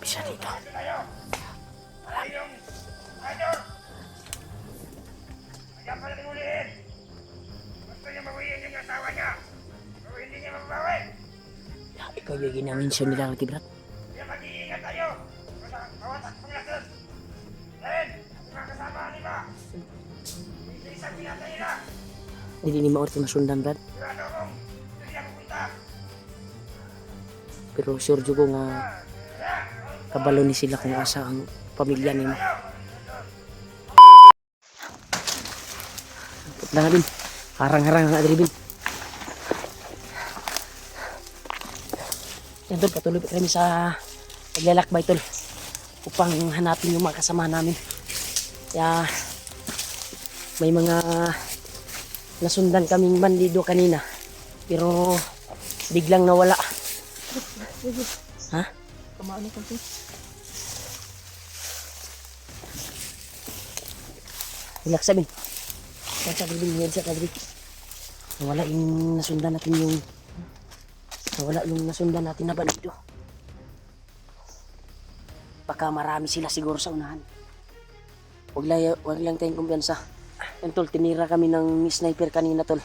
siya dito. Kaya pala tinuliin! Gusto niya mabuhiin yung asawa niya! Pero hindi niya mababawi! Ikaw yung ginamention nila, Tibrat. Kaya mag-iingat tayo! Kawatak pang lakas! Dahil, mga kasama nila! Isa-isang pinatay nila! Hindi ni maorti masundan, Brad. Sigurado akong hindi niya pupunta! Pero sure juga nga kabalo ni sila kung asa ang pamilya nimo. Putla na bin. Harang-harang na diri bin. Yan tol, patuloy pa kami sa paglalakbay tol upang hanapin yung mga kasama namin. Kaya may mga nasundan kaming bandido kanina pero biglang nawala. Ha? Kumaano ka po? Relax sabi. Sabi din yan sa kadri. Nawala yung nasundan natin na bandido. Baka marami sila siguro sa unahan. Wag lang tayong kumpiyansa. Yan tol, tinira kami ng sniper kanina tol.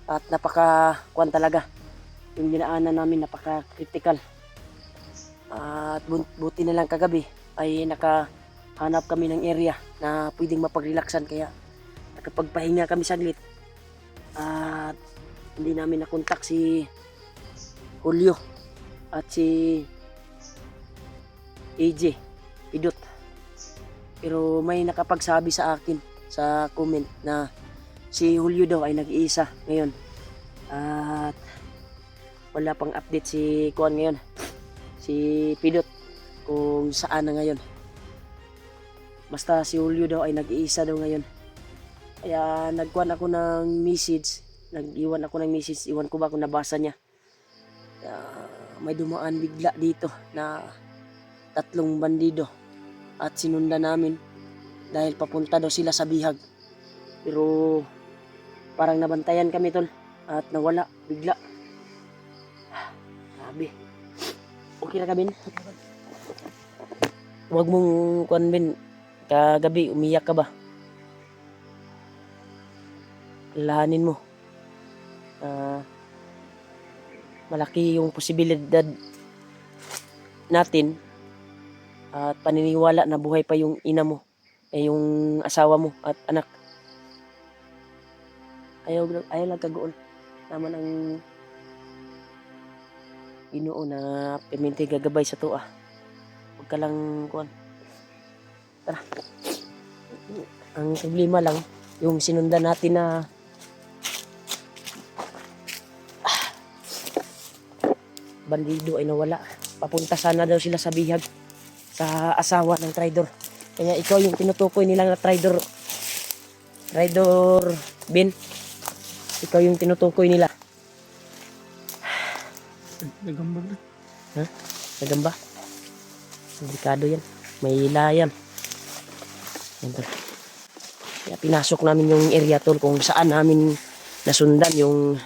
At napaka-kuwan talaga. Yung dinaanan namin napaka-critical. At buti na lang kagabi ay nakahanap kami ng area na pwedeng mapag-relaxan kaya nakapagpahinga kami saglit. At hindi namin nakontak si Julio at si AJ Pidot. Pero may nakapagsabi sa akin sa comment na si Julio daw ay nag-iisa ngayon. At wala pang update si Kuan ngayon, si Pidot, kung saan na ngayon. Basta si Julio daw ay nag-iisa daw ngayon. Kaya nagkuhan ako ng message, nag-iwan ako ng message, iwan ko ba kung nabasa niya. May dumaan bigla dito na 3 bandido at sinunda namin dahil papunta daw sila sa Bihag. Pero parang nabantayan kami tol at nawala bigla. Sabi, okay na ka bin? Huwag mong kuan bin, kagabi umiyak ka ba? Lahanin mo. Malaki yung posibilidad natin at paniniwala na buhay pa yung ina mo, yung asawa mo at anak. Ayaw lang kagoon. Naman ang Ginoo na permente gagabay sa tuwa. Huwag ka lang kuan. Tara. Ang problema lang yung sinundan natin na bandido ay nawala. Papunta sana daw sila sa Bihag sa asawa ng traidor. Kaya ikaw yung tinutukoy nila na traidor. Traidor Ben. Ikaw yung tinutukoy nila. Nagambag na. Ha? Nagamba? Delikado yan. May layan. Yan tol. Kaya pinasok namin yung area tol kung saan namin nasundan yung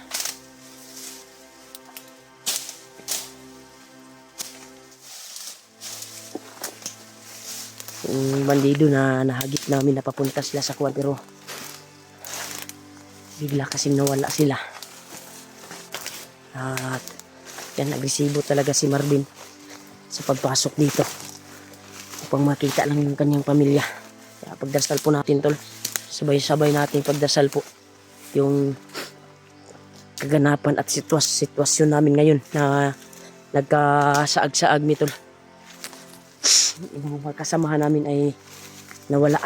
bandido na nahagip namin na papunta sila sa kuwan pero bigla kasing nawala sila. At yan, agresibo talaga si Marvin sa pagpasok dito upang makita lang yung kanyang pamilya. Kaya pagdasal po natin tol, sabay-sabay natin pagdasal po yung kaganapan at sitwasyon namin ngayon na nagkasaag-saag nito. Yung mga kasamahan namin ay nawala.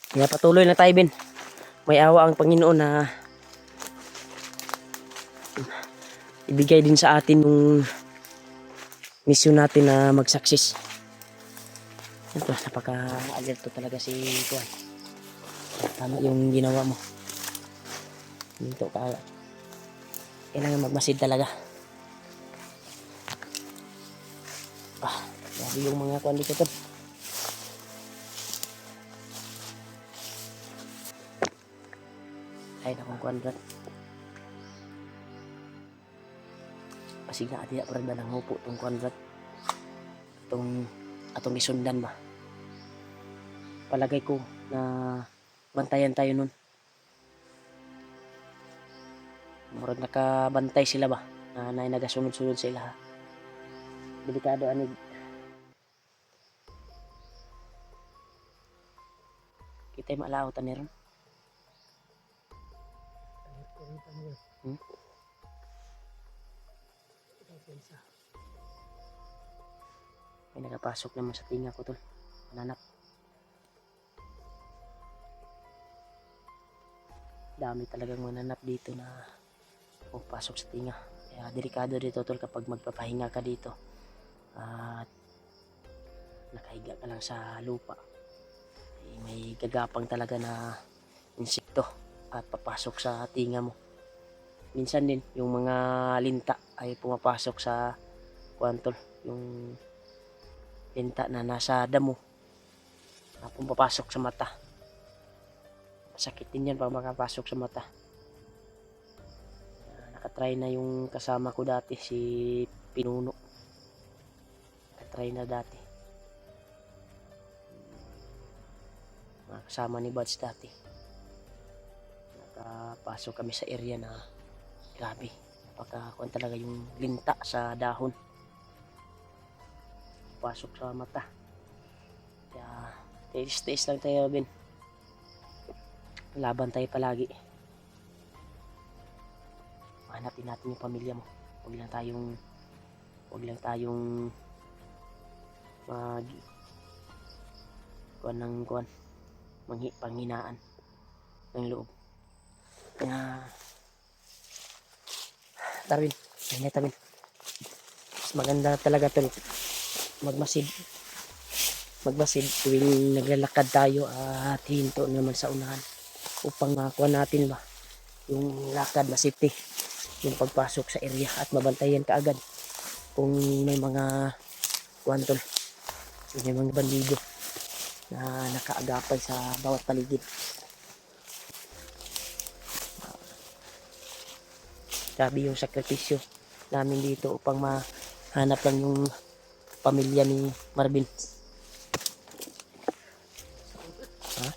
Kaya patuloy na tayo Ben. May awa ang Panginoon na ibigay din sa atin yung misyon natin na mag-success. Ito, napaka-alerto talaga si Kuan. Tama yung ginawa mo. Dito ka. Kailangan magmasid talaga. Grabe yung mga Kuan dito. Ay, nakong Kuan, Brad. Kasi nga ati brad ba nang upo tong kuan brad. Atong isundan ba. Palagay ko na bantayan tayo nun. Murag nakabantay sila ba na nagasunod-sunod sila ha. Delikado anig. Kita malaw ta niron. May nakapasok naman sa tinga ko tol. Mananap. Dami talagang mananap dito na pasok sa tinga. Kaya delikado dito tol kapag magpapahinga ka dito. At nakahiga ka lang sa lupa. May gagapang talaga na insekto at papasok sa tinga mo. Minsan din yung mga linta ay pumapasok sa kuantol, yung linta na nasa damo na pumapasok sa mata. Masakit din yan pag makapasok sa mata. Nakatry na yung kasama ko dati, si Pinuno. Nakatry na dati. Mga kasama ni Buds dati. Nakapasok kami sa area na grabe. Napakakuan talaga yung linta sa dahon. Pasok sa mata. Kaya taste lang tayo, Ben. Laban tayo palagi. Hanapin natin yung pamilya mo. Huwag lang tayong panghinaan ng loob. Kaya Tarwin, mas maganda talaga ito magmasid tuwing naglalakad tayo at hinto naman sa unahan upang makuha natin ba yung lakad na safety, yung pagpasok sa area at mabantayan ka agad kung may mga kuantol, may mga bandido na nakaagapay sa bawat paligid. Grabe yung sakripisyo namin dito upang mahanap lang yung pamilya ni Marvin. Ha?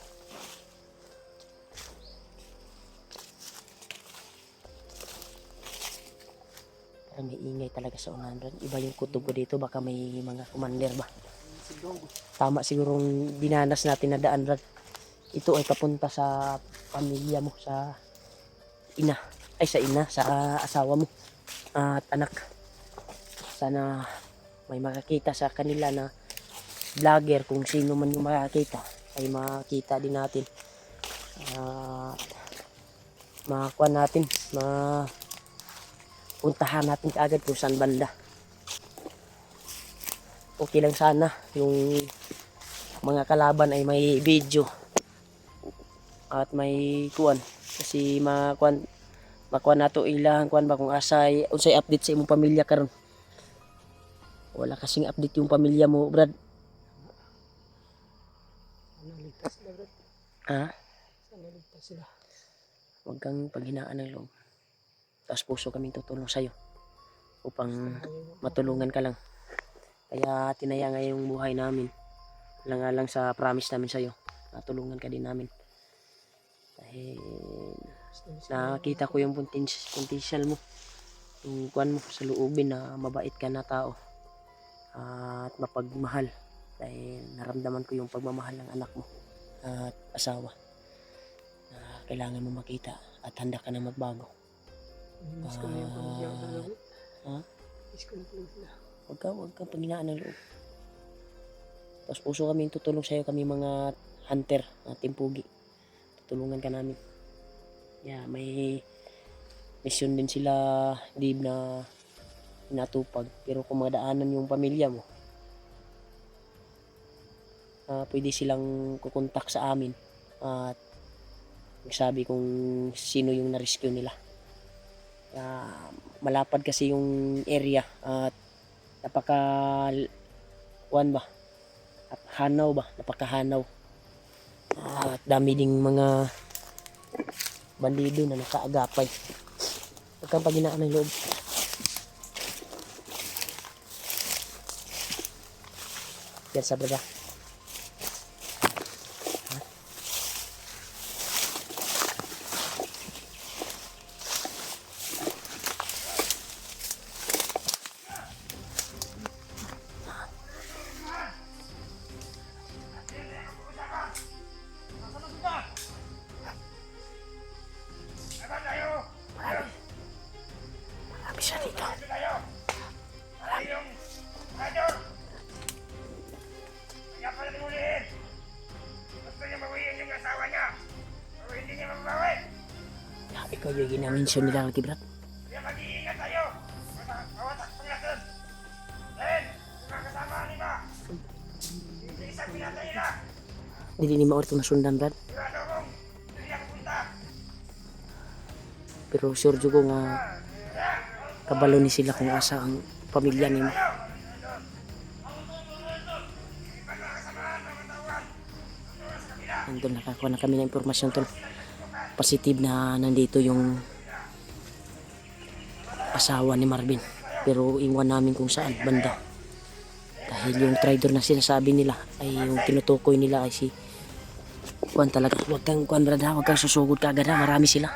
Parang may ingay talaga sa unahan. Iba yung kutob ko dito. Baka may mga commander ba? Tama sigurong dinanas natin na daan, Brad. Ito ay papunta sa pamilya mo, sa ina, sa asawa mo at anak. Sana may makakita sa kanila na vlogger, kung sino man yung makakita ay makita din natin. Makakuha natin, puntahan natin kaagad kung saan banda. Okay lang sana yung mga kalaban ay may video at may kuan, kasi makuha nato ilang kuan ba kung asay unsay update sa imong pamilya karon. Wala kasing update yung pamilya mo, Brad. Naligtas sila, Brad. Ha? Naligtas sila. Huwag kang panghinaan ng loob. Taas puso kaming tutulong sa'yo upang matulungan ka lang. Kaya tinaya nga yung buhay namin. Lang sa promise namin sa'yo. Natulungan ka din namin. Dahil nakita ko yung potential mo. Yung kuan mo sa loobin na mabait ka na tao. At mapagmahal. Dahil naramdaman ko yung pagmamahal ng anak mo at asawa. Kailangan mo makita at handa ka na magbago. Miss ko na yung pamilya ko talaga. Ha? Miss ko na sila. Huwag kang panghinaan ng loob. Tapos puso kami tutulong sa'yo, kami mga hunter na timpugi. Tutulungan ka namin. Yeah, may mission din sila, Dib, na natupag. Pero kung madaanan yung pamilya mo, pwede silang kukontak sa amin at magsabi kung sino yung na-rescue nila. Malapad kasi yung area at napakahanaw at dami ding mga bandido na nakaagapay. Huwag kang paghinaan ng loob. depensa brada. Laban tayo! Marami siya dito. Dito tayo! Ay yung Rador! Kaya pala tinulihin! Gusto niya bawiin yung asawa niya! Pero hindi niya mabawi! Ikaw yung ginamention nila Lucky Brad. Kaya mag-iingat tayo! Mawatak panglason! Dahil, mga kasama nila! Hindi isang pinatay nila! Dili ni maor itong nasundan Brad. Sigurado kong hindi niya pupunta! Pero sure jud ko nga kabalo ni sila kung asa ang pamilya nimo. Nandun nakakuha na kami ng impormasyon tol. Positive na nandito yung asawa ni Marvin. Pero iwan namin kung saan banda. Dahil yung trader na sinasabi nila ay yung tinutukoy nila ay si Juan talaga. Huwag kang Juan Brad ha, huwag kang susugod ka agad ha. Marami sila.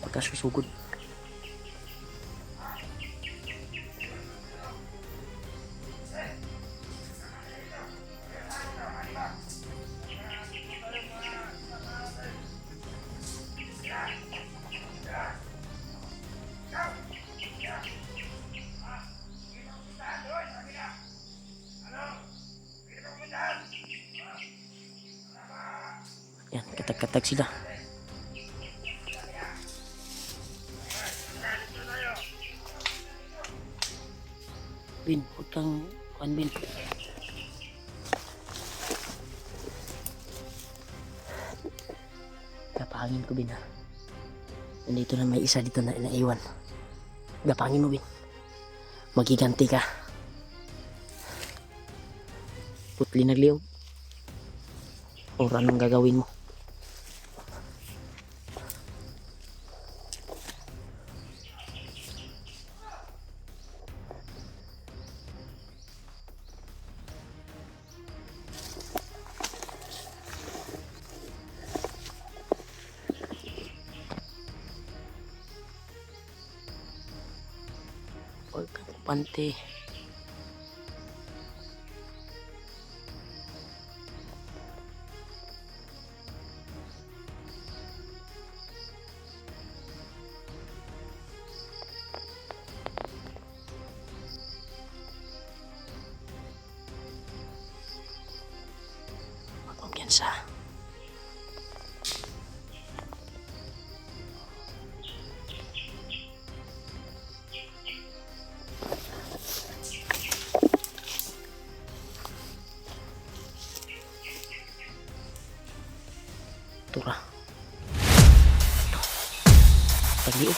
Huwag kang susugod. Yan, katag-katag sila. Bin, huwag kang Juan Bin. Gapangin ko Bin ha. Nandito na may isa dito na naiwan. Gapangin mo Bin. Magiganti ka. Putli nagliog. O anong gagawin mo? Huwag kang pante. Magkumpiyansa. Tura. Pagliog.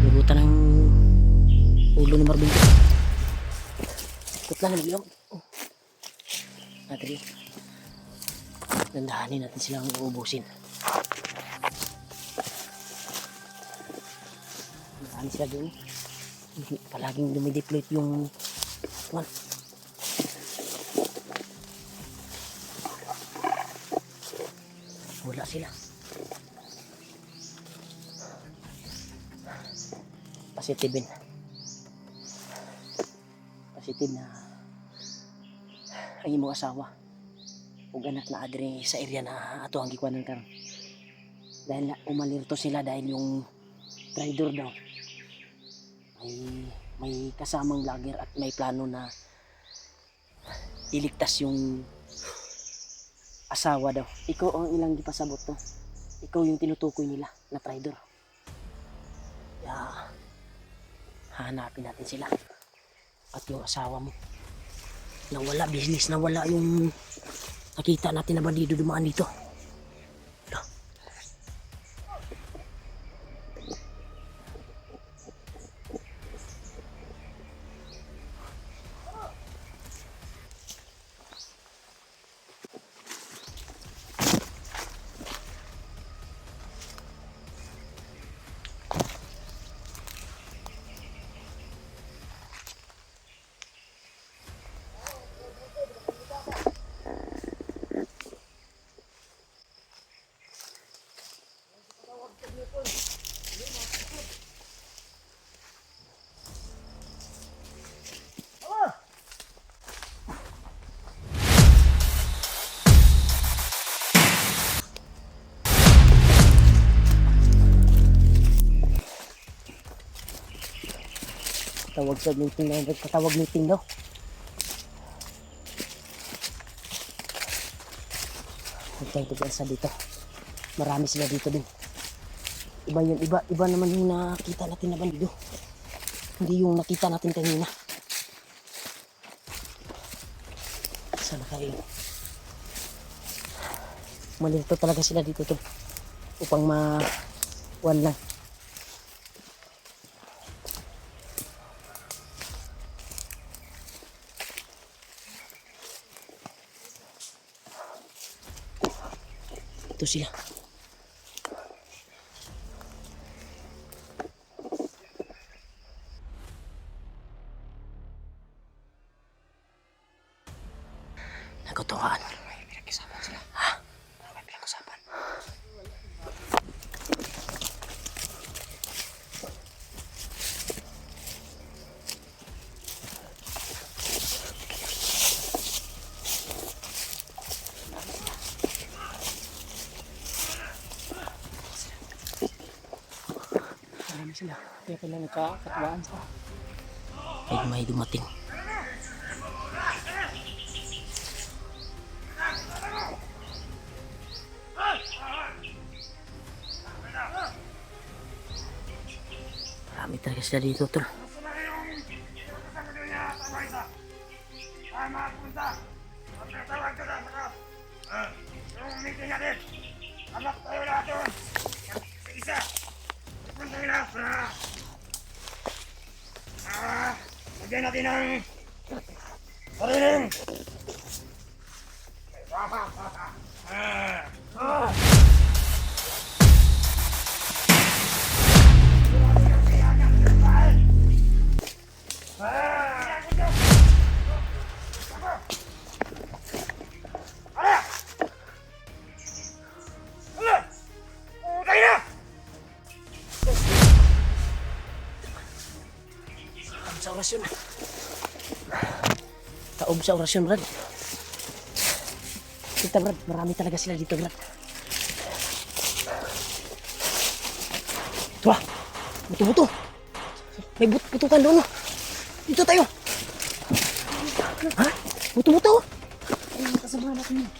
Lubutan ng ulo ni Marvin. Kutla na magliog. Natin dandahanin natin silang uubusin. Dandahanin sila doon. Palaging dumideploy yung one. Wala sila. Positive din. Positive na ang imong asawa ug anak na adre sa area na ato ang gikuanan karon. Dahil na umalirto sila dahil yung trader daw ay may kasamang vlogger at may plano na iligtas yung asawa daw. Ikaw ang ilang gipasabot to. Ikaw yung tinutukoy nila na trader. Yeah. Hanapin natin sila. At yung asawa mo. Nawala business, nawala yung nakita natin na bandido dumaan dito. Nagtatawag sa meeting na, nagtatawag meeting daw. Nagtayong sa dito. Marami sila dito din. Iba yun, iba naman yung nakita natin na bandido. Hindi yung nakita natin kanina. Sana kayo. Malito talaga sila dito to. Upang ma-wan lang. Ito sila. Nagutungan. May pinag-usapan sila. Ha? May pinag-usapan. Marami sila. Kaya pala nagkakatwaan sa. Ay, may dumating. Marami talaga sila dito, tol. Gusto na yung kasama doon niya, tama isa. Ay, makapunta. Magtatawag ka na saka. Yung meeting natin. Anak tayo lahat doon. Sa isa. Punta nila. Lagyan natin ng sariling. Sa orasyon. Taob sa orasyon, Brad. Kita, Brad. Marami talaga sila dito, Brad. Ito ah. Buto-buto. May butukan doon. Oh. Dito tayo. Ha? Buto-buto. Ay, kasama natin yun.